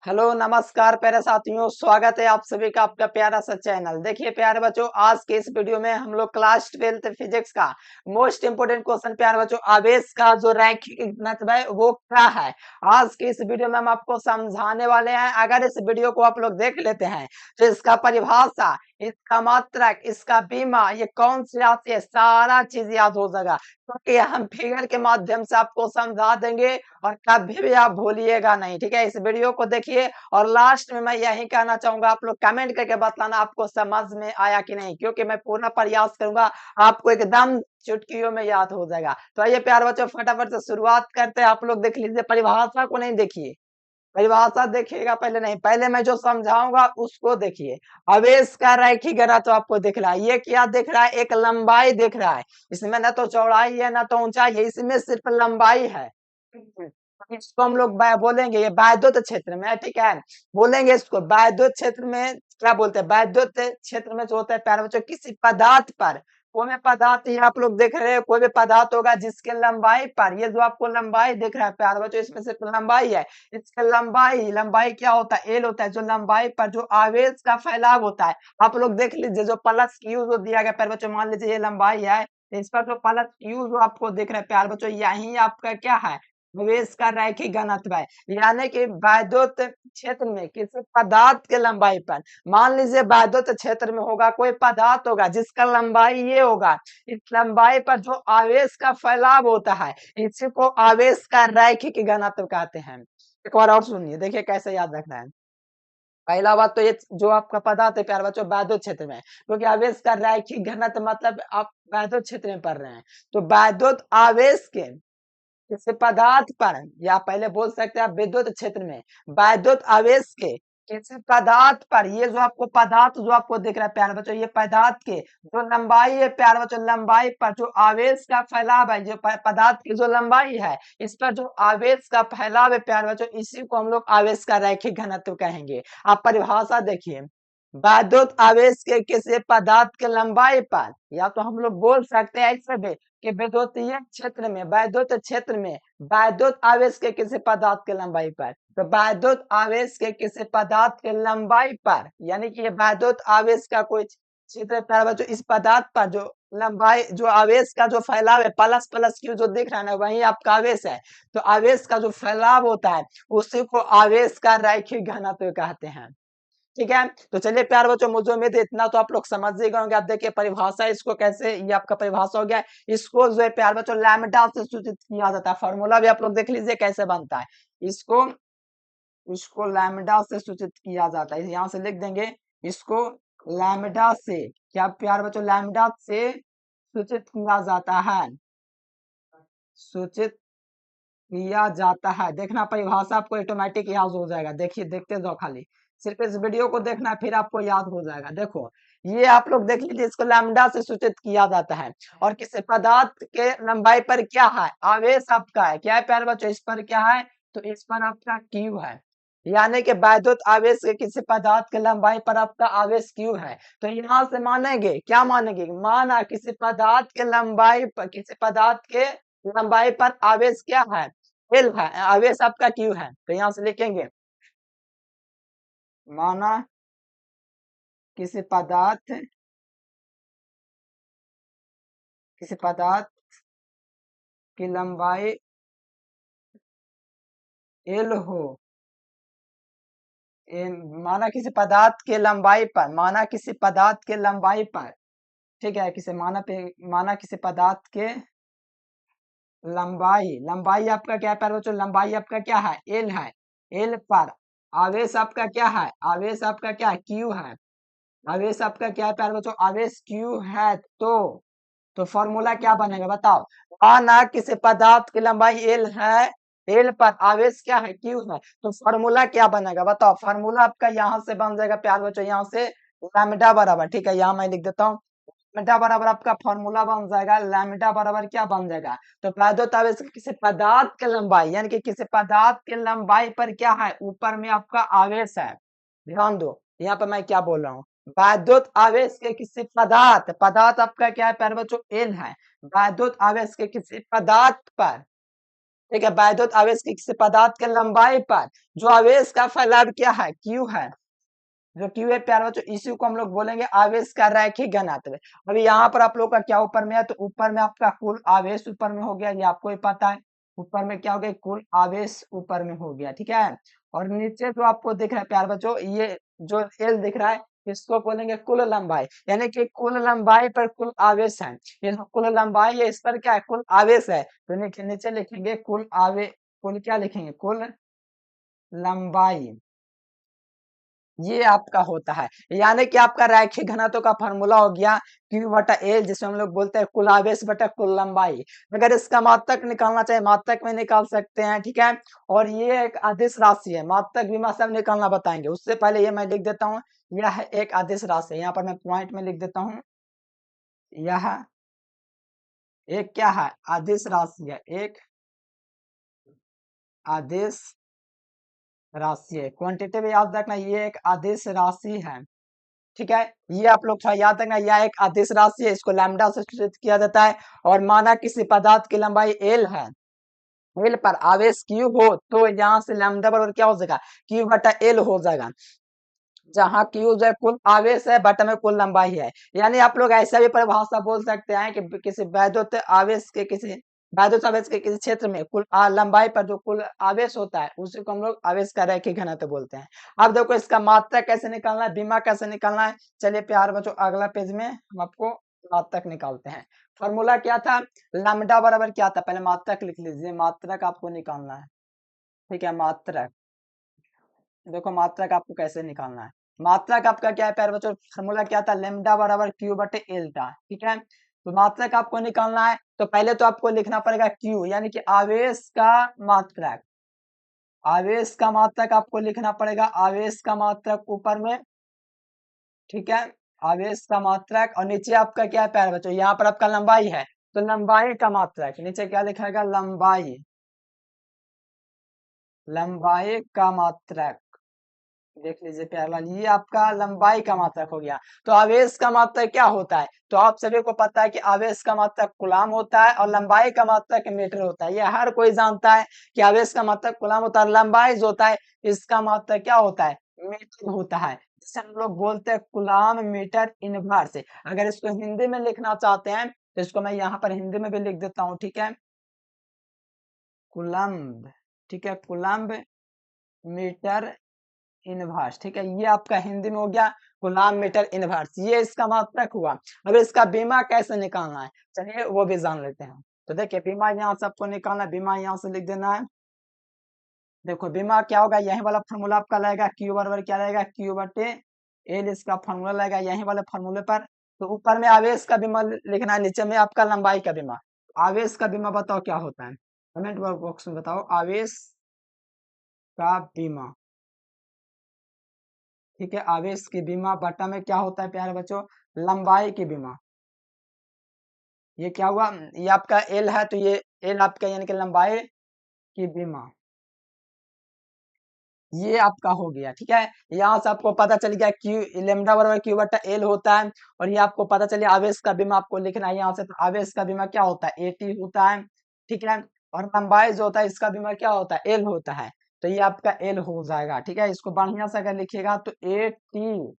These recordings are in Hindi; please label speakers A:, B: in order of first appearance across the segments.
A: हेलो नमस्कार प्यारे साथियों, स्वागत है आप सभी का आपका प्यारा सा चैनल। देखिए प्यारे बच्चों, आज के इस वीडियो में हम लोग क्लास 12th फिजिक्स का मोस्ट इंपोर्टेंट क्वेश्चन प्यारे बच्चों आवेश का जो रैखिक घनत्व है वो क्या है, आज के इस वीडियो में हम आपको समझाने वाले हैं। अगर इस वीडियो को आप लोग देख लेते हैं तो इसका परिभाषा, इसका मात्रक, इसका बीमा, ये कौन सी राशि है, सारा चीज याद हो जाएगा, क्योंकि हम फिगर के माध्यम से आपको समझा देंगे और कभी भी आप भूलिएगा नहीं। ठीक है, इस वीडियो को देखिए और लास्ट में मैं यही कहना चाहूंगा, आप लोग कमेंट करके बताना आपको समझ में आया कि नहीं, क्योंकि मैं पूरा प्रयास करूंगा आपको एकदम चुटकियों में याद हो जाएगा। तो आइए प्यार बच्चों फटाफट से शुरुआत करते हैं। आप लोग देख लीजिए, परिभाषा को नहीं देखिए, परिभाषा देखिएगा पहले, नहीं पहले मैं जो समझाऊंगा उसको देखिए। आवेश का रैखिक घनत्व तो आपको दिख रहा है, ये क्या दिख रहा है, एक लंबाई दिख रहा है। इसमें ना तो चौड़ाई है ना तो ऊंचाई है, इसमें सिर्फ लंबाई है। इसको हम लोग बोलेंगे ये वैद्युत क्षेत्र में है, ठीक है। बोलेंगे इसको वैद्युत क्षेत्र में, क्या बोलते हैं, वैद्युत क्षेत्र में जो होता है प्यारे बच्चों, किसी पदार्थ पर, कोई भी पदार्थ, ये आप लोग देख रहे हैं कोई भी पदार्थ होगा जिसके लंबाई पर, ये जो आपको लंबाई दिख रहा है प्यारे बच्चों, इसमें सिर्फ लंबाई है। इसके लंबाई, लंबाई क्या होता है, एल होता है, जो लंबाई पर जो आवेश का फैलाव होता है। आप लोग देख लीजिए, जो प्लस क्यू जो दिया गया प्यारे बच्चों, मान लीजिए ये लंबाई है, इस पर जो प्लस क्यू जो आपको दिख रहा है प्यारे बच्चों, यही आपका क्या है, निवेश का रैखिक घनत्व है। यानी कि वैद्युत क्षेत्र में किसी पदार्थ के लंबाई पर, मान लीजिए वैद्युत क्षेत्र में होगा कोई पदार्थ होगा जिसका लंबाई ये होगा, इस लंबाई पर जो आवेश का फैलाव होता है इसी को आवेश का रैखिक घनत्व कहते हैं। एक बार और सुनिए, देखिए कैसे याद रखना है। पहला बात तो ये जो आपका पदार्थ है प्यारे बच्चों वैद्युत क्षेत्र में, क्योंकि आवेश का रैखिक घनत्व मतलब आप वैद्युत क्षेत्र में पढ़ रहे हैं, तो वैद्युत आवेश के किसी पदार्थ पर, या पहले बोल सकते हैं आप विद्युत क्षेत्र में, वैद्युत आवेश के किसी पदार्थ पर, ये जो आपको पदार्थ जो आपको दिख रहा है प्यारे बच्चों, ये पदार्थ के जो लंबाई है प्यारे बच्चों, लंबाई पर जो आवेश का फैलाव है, जो पदार्थ की जो लंबाई है इस पर जो आवेश का फैलाव है प्यारे बच्चों, इसी को हम लोग आवेश का रैखिक घनत्व कहेंगे। आप परिभाषा देखिए, वैद्युत आवेश के किसी पदार्थ के लंबाई पर, या तो हम लोग बोल सकते हैं ऐसे भी कि विद्युतीय क्षेत्र में, वैद्युत क्षेत्र में वैद्युत आवेश के किसी पदार्थ के लंबाई पर, तो वैद्युत आवेश के किसी पदार्थ के लंबाई पर, यानी कि ये वैद्युत आवेश का कोई क्षेत्र है जो इस पदार्थ पर जो लंबाई, जो आवेश का जो फैलाव है, प्लस प्लस क्यू जो दिख रहा है ना, वही आपका आवेश है। तो आवेश का जो फैलाव होता है उसी को आवेश का रैखिक घनत्व कहते हैं। ठीक है, तो चलिए प्यार बच्चों, मुझे उम्मीद है इतना तो आप लोग समझ ही गए होंगे। आप देखिए परिभाषा, इसको कैसे, ये आपका परिभाषा हो गया। इसको जो है प्यार बच्चों लैम्ब्डा से सूचित किया जाता है, फॉर्मूला भी आप लोग देख लीजिए कैसे बनता है। इसको इसको लैम्ब्डा से सूचित किया जाता है, यहाँ से लिख देंगे इसको लैम्ब्डा से, क्या प्यार बच्चों, लैम्ब्डा से सूचित किया जाता है, सूचित किया जाता है। देखना परिभाषा आपको ऑटोमेटिक याद हो जाएगा, देखिए देखते जाओ, खाली सिर्फ इस वीडियो को देखना फिर आपको याद हो जाएगा। देखो ये आप लोग देख लीजिए, इसको लैम्ब्डा से सूचित किया जाता है। और किसी पदार्थ के लंबाई पर क्या है, आवेश आपका है, क्या है प्यारे बच्चों, इस पर क्या है, तो इस पर आपका क्यू है। यानी कि वैद्युत आवेश के किसी पदार्थ के लंबाई पर आपका आवेश क्यू है। तो यहाँ से मानेंगे, क्या मानेंगे, माना किसी पदार्थ के लंबाई पर, किसी पदार्थ के लंबाई पर आवेश क्या है, एल है, आवेश आपका क्यू है। तो यहां से लिखेंगे, माना किसी पदार्थ, किसी पदार्थ की लंबाई एल हो, माना किसी पदार्थ के लंबाई पर, माना किसी पदार्थ के लंबाई पर, ठीक है, किसी माना किसी पदार्थ के लंबाई, लंबाई आपका क्या है प्यारे बच्चों, लंबाई आपका क्या है, एल है, एल पर आवेश आपका क्या है, आवेश आपका क्या है, क्यू है। आवेश आपका क्या है प्यारे बच्चों, आवेश क्यू है। तो फॉर्मूला क्या बनेगा बताओ, माना किसी पदार्थ की लंबाई एल है, एल पर आवेश क्या है, क्यू है, तो फॉर्मूला क्या बनेगा बताओ। फॉर्मूला आपका यहाँ से बन जाएगा प्यार बच्चों, यहाँ से लैम्ब्डा बराबर, ठीक है, यहाँ मैं लिख देता हूँ, लैम्ब्डा बराबर आपका फॉर्मूला बन जाएगा, लैम्ब्डा बराबर क्या बन जाएगा, तो वैद्युत आवेश की किसी पदार्थ की लंबाई, यानी कि किसी पदार्थ की लंबाई पर क्या है, ऊपर में आपका आवेश है। ध्यान दो यहाँ पर मैं क्या बोल रहा हूँ, वैद्युत आवेश के किसी पदार्थ, पदार्थ आपका क्या है प्यारे बच्चों, एल है, वैद्युत आवेश के किसी पदार्थ पर, ठीक है, वैद्युत आवेश के किसी पदार्थ के लंबाई पर जो आवेश का फैलाव क्या है, क्यू है, जो क्यू है प्यारे बच्चों, इसी को हम लोग बोलेंगे आवेश का रैखिक घनत्व। अभी यहाँ पर आप लोग का क्या ऊपर में है, तो ऊपर में आपका कुल आवेश ऊपर में हो गया, ये आपको ही पता है। ऊपर में क्या हो गया, कुल आवेश ऊपर में हो गया, ठीक है। और नीचे जो आपको दिख रहा है प्यारे बच्चों, ये जो एल दिख रहा है, इसको बोलेंगे कुल लंबाई, यानी कि कुल लंबाई पर कुल आवेश है। ये जो कुल लंबाई है, इस पर क्या है, कुल आवेश है। तो नीचे लिखेंगे कुल आवेश, कुल क्या लिखेंगे, कुल लंबाई, ये आपका होता है। यानी कि आपका रैखिक घनत्व का फार्मूला हो गया Q बटा L, जिसमें हम लोग बोलते हैं कुल आवेश बटा कुल लंबाई। अगर इसका मात्रक निकालना चाहे मात्रक में निकाल सकते हैं, ठीक है। और ये एक अदिश राशि है, मात्रक विमा सब निकालना बताएंगे, उससे पहले ये मैं लिख देता हूँ, यह एक अदिश राशि है। यहाँ पर मैं पॉइंट में लिख देता हूँ, यह एक क्या है, अदिश राशि है, एक अदिश राशि है। क्वांटिटी में याद रखना, ये एक अदिश राशि है, ठीक है। ये आप लोग थोड़ा याद रखना, यह एक अदिश राशि है, इसको लैम्डा से सूचित किया जाता है। और माना किसी पदार्थ की लंबाई एल है, एल पर आवेश क्यू हो, तो यहाँ से लैम्डा बराबर क्या हो जाएगा, क्यू बटा एल हो जाएगा, जहाँ क्यू जो है कुल आवेश है, बटा में कुल लंबाई है। यानी आप लोग ऐसा भी परिभाषा बोल सकते हैं कि किसी वैद्युत आवेश के किसी वैद्युत आवेश के किसी क्षेत्र में कुल लंबाई पर जो कुल आवेश होता है, उसी को हम लोग आवेश का रैखिक घनत्व बोलते हैं। अब देखो इसका मात्रा कैसे निकालना है, बीमा कैसे निकालना है, चलिए प्यार बच्चों अगला पेज में हम आपको मात्रक निकालते हैं। फॉर्मूला क्या था, लैम्डा बराबर क्या था, पहले मात्रक लिख लीजिए, मात्रक आपको निकालना है, ठीक है। मात्रक, देखो मात्रक आपको कैसे निकालना है। मात्रक आपका क्या है प्यारे बच्चों, फॉर्मूला क्या था, लेमडा बराबर क्यू बटे एल था, ठीक है। तो मात्रक आपको निकालना है, तो पहले तो आपको लिखना पड़ेगा क्यू, यानी कि आवेश का मात्रक, आवेश का मात्रक आपको लिखना पड़ेगा, आवेश का मात्रक ऊपर में, ठीक है। आवेश का मात्रक, और नीचे आपका क्या है प्यारे बच्चों, यहाँ पर आपका लंबाई है, तो लंबाई का मात्रक, नीचे क्या लिखेगा, लंबाई, लंबाई का मात्रक, देख लीजिए प्यारे लाल, ये आपका लंबाई का मात्रक हो गया। तो आवेश का मात्रक क्या होता है, तो आप सभी को पता है कि आवेश का मात्रक कूलाम होता है और लंबाई का मात्रक मीटर होता है। ये हर कोई जानता है कि आवेश का मात्रक कूलाम होता है, लंबाई जो होता है इसका मात्रक क्या होता है, मीटर होता है, जिसे हम लोग बोलते हैं कूलाम मीटर इनवर्स। अगर इसको हिंदी में लिखना चाहते हैं, तो इसको मैं यहाँ पर हिंदी में भी लिख देता हूँ, ठीक है। कुलम्ब, ठीक है, कुलम्ब मीटर इनवर्स, ठीक है। ये आपका हिंदी में हो गया गुलाम मीटर इनवर्स, ये इसका मात्रक हुआ। अब इसका बीमा कैसे निकालना है, चलिए वो भी जान लेते हैं। तो देखिए बीमा यहाँ से आपको निकालना है, बीमा यहाँ से लिख देना है। देखो बीमा क्या होगा, यही वाला फॉर्मूला आपका लगेगा, क्यू बराबर क्या रहेगा, क्यू बटे एल, इसका फॉर्मूला लगेगा यही वाले फॉर्मूले पर। तो ऊपर में आवेश का बीमा लिखना है, नीचे में आपका लंबाई का बीमा। आवेश का बीमा बताओ क्या होता है, कमेंट बॉक्स में बताओ, आवेश का बीमा, ठीक है। आवेश की बीमा बटा में क्या होता है प्यारे बच्चों, लंबाई की बीमा। ये क्या हुआ, ये आपका एल है, तो ये एल आपका यानी कि लंबाई की बीमा, ये आपका हो गया, ठीक है। यहाँ से आपको पता चल गया क्यू, लेमडा बराबर क्यू बटा एल होता है। और ये आपको पता चलिए आवेश का बीमा आपको लिखना है यहाँ से, तो आवेश का बीमा क्या होता है, एटी होता है, ठीक है। और लंबाई जो होता है इसका बीमा क्या होता है, एल होता है। तो ये आपका एल हो जाएगा, ठीक है। इसको बढ़िया से अगर लिखिएगा तो एटी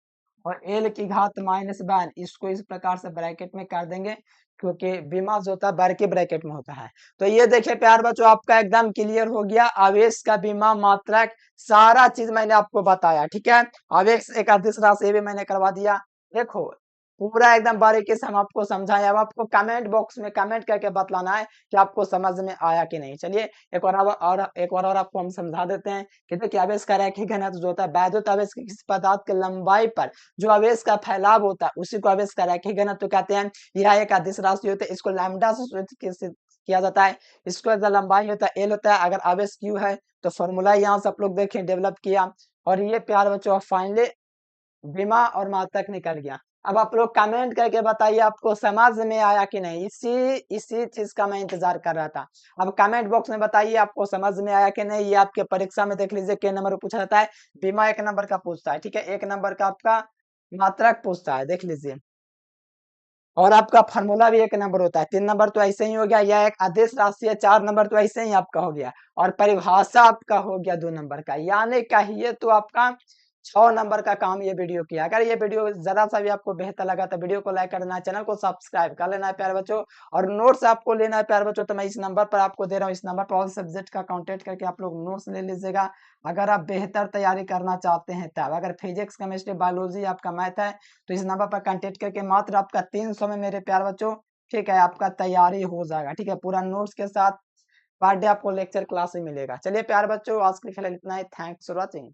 A: और एल की घात माइनस वन, इसको इस प्रकार से ब्रैकेट में कर देंगे, क्योंकि बीमा जो होता है बर के ब्रैकेट में होता है। तो ये देखिए प्यार बच्चों आपका एकदम क्लियर हो गया, आवेश का बीमा मात्रक सारा चीज मैंने आपको बताया, ठीक है। आवेश एक अदिश राशि भी मैंने करवा दिया। देखो पूरा एकदम बारीकी से हम आपको समझाएं, अब आपको कमेंट बॉक्स में कमेंट करके बतलाना है कि आपको समझ में आया कि नहीं। चलिए एक बार और आपको हम समझा देते हैं कि देखिए आवेश का रैखिक घनत्व जो होता है, वैद्युत आवेश के किसी पदार्थ की लंबाई पर जो आवेश का फैलाव होता है, उसी को आवेश का रैखिक घनत्व कहते हैं। यह एक अदिश राशि होती है, इसको लैम्डा से सूचित किया जाता है। इसको जो लंबाई होता है एल होता है, अगर आवेश क्यू है तो फॉर्मूला यहाँ से आप लोग देखें डेवलप किया। और ये प्यार बच्चों फाइनली बीमा और मात्रक निकल गया। अब आप लोग कमेंट करके बताइए आपको समझ में आया कि नहीं, इसी चीज का मैं इंतजार कर रहा था। अब कमेंट बॉक्स में बताइए आपको समझ में आया कि नहीं। ये आपके परीक्षा में देख लीजिए के नंबर पूछा जाता है, बीमा एक नंबर का पूछता है, ठीक है, एक नंबर का आपका मात्रक पूछता है, देख लीजिए। और आपका फार्मूला भी 1 नंबर होता है। 3 नंबर तो ऐसे ही हो गया, यह एक आदेश राशि है। 4 नंबर तो ऐसे ही आपका हो गया, और परिभाषा आपका हो गया 2 नंबर का। यानी कहिए तो आपका 6 नंबर का काम ये वीडियो किया। अगर ये वीडियो जरा सा भी आपको बेहतर लगा तो वीडियो को लाइक कर देना, चैनल को सब्सक्राइब कर लेना है प्यारे बच्चों। और नोट्स आपको लेना है प्यारे बच्चों, तो मैं इस नंबर पर आपको दे रहा हूँ। इस नंबर पर ऑल सब्जेक्ट का कांटेक्ट करके आप लोग नोट्स ले लीजिएगा। अगर आप बेहतर तैयारी करना चाहते हैं तब, अगर फिजिक्स, केमिस्ट्री, बायोलॉजी आपका मैथ है, तो इस नंबर पर कांटेक्ट करके मात्र आपका 300 में मेरे प्यारे बच्चों, ठीक है, आपका तैयारी हो जाएगा। ठीक है, पूरा नोट्स के साथ पर डे आपको लेक्चर क्लास में मिलेगा। चलिए प्यारे बच्चों, आज के लिए फिलहाल इतना ही। Thanks for watching.